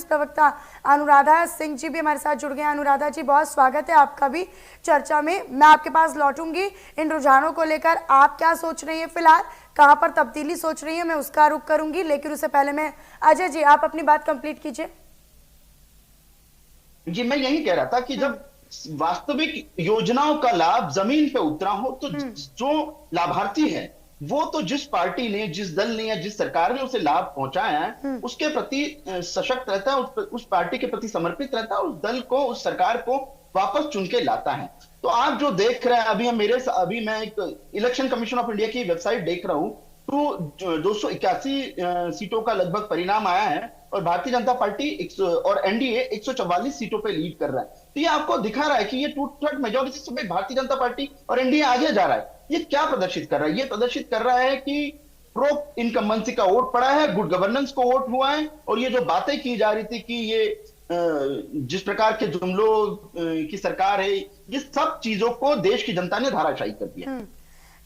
प्रवक्ता अनुराधा सिंह जी भी हमारे साथ जुड़ गए हैं। अनुराधा जी, बहुत स्वागत है आपका भी चर्चा में। मैं आपके पास लौटूंगी इन रुझानों को लेकर, आप क्या सोच रही हैं फिलहाल, कहां पर तब्दीली सोच रही हैं, मैं उसका रुख करूंगी, लेकिन उससे पहले मैं अजय जी आप अपनी बात कंप्लीट कीजिए। जी, मैं यही कह रहा था कि जब वास्तविक योजनाओं का लाभ जमीन पे उतरा हो तो जो लाभार्थी है वो तो जिस पार्टी ने, जिस दल ने या जिस सरकार ने उसे लाभ पहुंचाया है उसके प्रति सशक्त रहता है, उस पार्टी के प्रति समर्पित रहता है, उस दल को, उस सरकार को वापस चुन के लाता है। तो आप जो देख रहे हैं अभी मैं एक इलेक्शन कमीशन ऑफ इंडिया की वेबसाइट देख रहा हूं, तो 281 सीटों का लगभग परिणाम आया है और भारतीय जनता पार्टी और एनडीए 144 सीटों पे लीड कर रहा है। तो ये आपको दिखा रहा है कि ये टू थर्ड मेजोरिटी से भारतीय जनता पार्टी और एनडीए आगे जा रहा है। ये क्या प्रदर्शित कर रहा है? ये प्रदर्शित कर रहा है कि प्रो इनकम्बेंसी का वोट पड़ा है, गुड गवर्नेंस को वोट हुआ है, और ये जो बातें की जा रही थी कि ये जिस प्रकार के जुमलों की सरकार है, ये सब चीजों को देश की जनता ने धाराशायी कर दिया।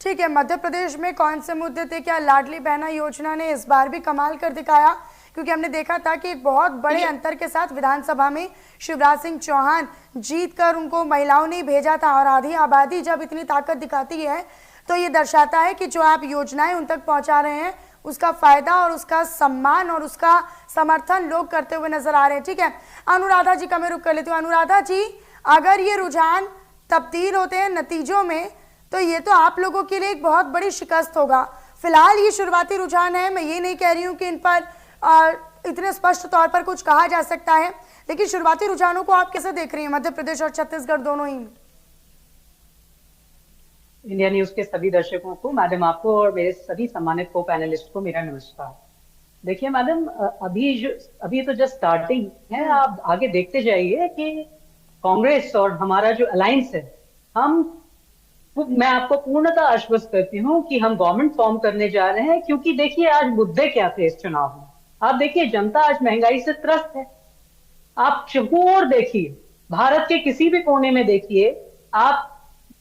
ठीक है, मध्य प्रदेश में कौन से मुद्दे थे? क्या लाडली बहना योजना ने इस बार भी कमाल कर दिखाया? क्योंकि हमने देखा था कि एक बहुत बड़े अंतर के साथ विधानसभा में शिवराज सिंह चौहान जीत कर उनको महिलाओं ने भेजा था, और आधी आबादी जब इतनी ताकत दिखाती है तो ये दर्शाता है कि जो आप योजनाएं उन तक पहुंचा रहे हैं उसका फायदा और उसका सम्मान और उसका समर्थन लोग करते हुए नजर आ रहे हैं। ठीक है, अनुराधा जी का मैं रुख कर लेती हूँ। अनुराधा जी, अगर ये रुझान तब्दील होते हैं नतीजों में तो ये तो आप लोगों के लिए एक बहुत बड़ी शिकस्त होगा। फिलहाल ये शुरुआती रुझान है, मैं ये नहीं कह रही हूँ कि इन पर इतने स्पष्ट तौर पर कुछ कहा जा सकता है, लेकिन शुरुआती रुझानों को आप कैसे देख रही हैं मध्य प्रदेश और छत्तीसगढ़ दोनों ही? इंडिया न्यूज के सभी दर्शकों को, मैडम आपको और मेरे सभी सम्मानित को पैनलिस्ट को मेरा नमस्कार। देखिए मैडम, अभी तो जस्ट स्टार्टिंग है, आप आगे देखते जाइए कि कांग्रेस और हमारा जो अलायंस है, मैं आपको पूर्णतः आश्वस्त करती हूँ कि हम गवर्नमेंट फॉर्म करने जा रहे हैं। क्योंकि देखिए आज मुद्दे क्या थे इस चुनाव में। आप देखिए जनता आज महंगाई से त्रस्त है। आप चहुओर देखिए, भारत के किसी भी कोने में देखिए, आप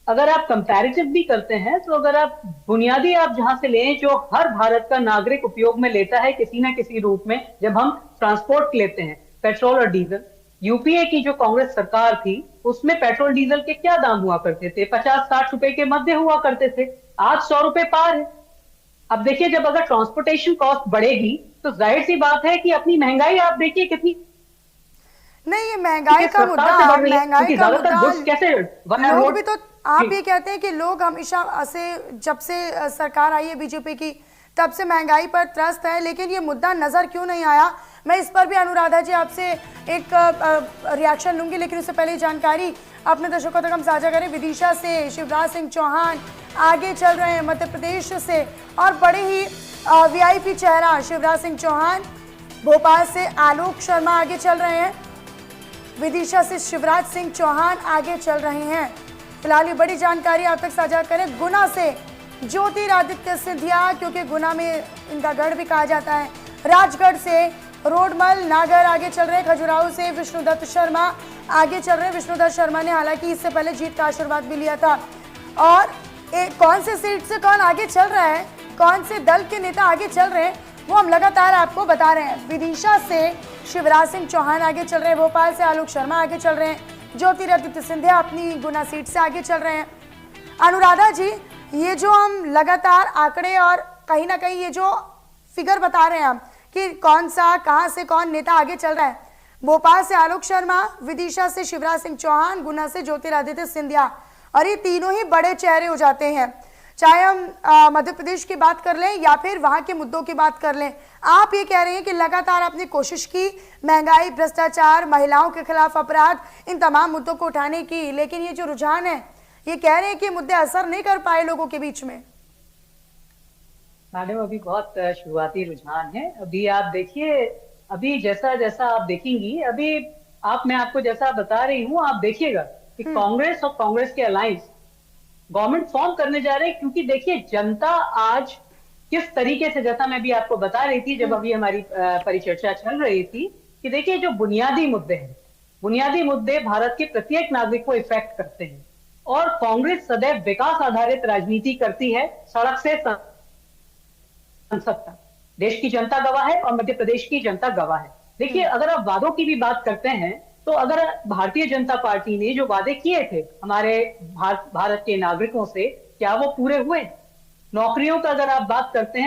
अगर आप कंपैरेटिव भी करते हैं तो अगर आप बुनियादी आप जहां से लें, जो हर भारत का नागरिक उपयोग में लेता है किसी ना किसी रूप में, जब हम ट्रांसपोर्ट लेते हैं पेट्रोल और डीजल, यूपीए की जो कांग्रेस सरकार थी उसमें पेट्रोल डीजल के क्या दाम हुआ करते थे? 50-60 रुपए के मध्य हुआ करते थे, आज 100 रुपए पार है। अब देखिए जब अगर ट्रांसपोर्टेशन कॉस्ट बढ़ेगी तो जाहिर सी बात है कि अपनी महंगाई आप देखिए कितनी। नहीं, ये महंगाई का मुद्दा, महंगाई का मुद्दा कैसे लोग भी तो आप ये कहते हैं कि लोग हमेशा से, जब से सरकार आई है बीजेपी की, तब से महंगाई पर त्रस्त है, लेकिन ये मुद्दा नजर क्यों नहीं आया? मैं इस पर भी अनुराधा जी आपसे एक रिएक्शन लूंगी, लेकिन उससे पहले जानकारी अपने दर्शकों तक हम साझा करें। विदिशा से शिवराज सिंह चौहान आगे चल रहे हैं मध्य प्रदेश से, और बड़े ही वीआईपी चेहरा शिवराज सिंह चौहान। भोपाल से आलोक शर्मा आगे चल रहे हैं, विदिशा से शिवराज सिंह चौहान आगे चल रहे हैं। फिलहाल ये बड़ी जानकारी आप तक साझा करें। गुना से ज्योतिरादित्य सिंधिया, क्योंकि गुना में इनका गढ़ भी कहा जाता है। राजगढ़ से रोडमल नागर आगे चल रहे हैं। खजुराहो से विष्णुदत्त शर्मा आगे चल रहे हैं। विष्णुदत्त शर्मा ने हालांकि इससे पहले जीत का आशीर्वाद भी लिया था। और कौन से सीट से कौन आगे चल रहा है, कौन से दल के नेता आगे चल रहे हैं, वो हम लगातार आपको बता रहे हैं। विदिशा से शिवराज सिंह चौहान आगे चल रहे हैं। भोपाल से आलोक शर्मा आगे चल रहे हैं। ज्योतिरादित्य सिंधिया अपनी गुना सीट से आगे चल रहे हैं। अनुराधा जी, ये जो हम लगातार आंकड़े और कहीं ना कहीं ये जो फिगर बता रहे हैं हम कि कौन सा, कहां से कौन नेता आगे चल रहा है, भोपाल से आलोक शर्मा, विदिशा से शिवराज सिंह चौहान, गुना से ज्योतिरादित्य सिंधिया, और ये तीनों ही बड़े चेहरे हो जाते हैं। चाहे हम मध्य प्रदेश की बात कर लें या फिर वहां के मुद्दों की बात कर लें। आप ये कह रहे हैं कि लगातार आपने कोशिश की महंगाई, भ्रष्टाचार, महिलाओं के खिलाफ अपराध, इन तमाम मुद्दों को उठाने की, लेकिन ये जो रुझान है, ये कह रहे हैं कि मुद्दे असर नहीं कर पाए लोगों के बीच में। मैडम अभी बहुत शुरुआती रुझान है। अभी आप देखिए, अभी जैसा जैसा आप देखेंगी, अभी मैं आपको जैसा बता रही हूँ, आप देखिएगा कि कांग्रेस और कांग्रेस के अलायंस गवर्नमेंट फॉर्म करने जा रहे हैं। क्योंकि देखिए जनता आज किस तरीके से, जैसा मैं भी आपको बता रही थी जब अभी हमारी परिचर्चा चल रही थी, कि देखिए जो बुनियादी मुद्दे हैं, बुनियादी मुद्दे भारत के प्रत्येक नागरिक को इफेक्ट करते हैं। और कांग्रेस सदैव विकास आधारित राजनीति करती है, सड़क से संसद तक। देश की जनता गवाह है और मध्य प्रदेश की जनता गवाह है। देखिए, अगर आप वादों की भी बात करते हैं, तो अगर भारतीय जनता पार्टी ने जो वादे किए थे हमारे भारत के नागरिकों से, क्या वो पूरे हुए? नौकरियों का अगर आप बात करते हैं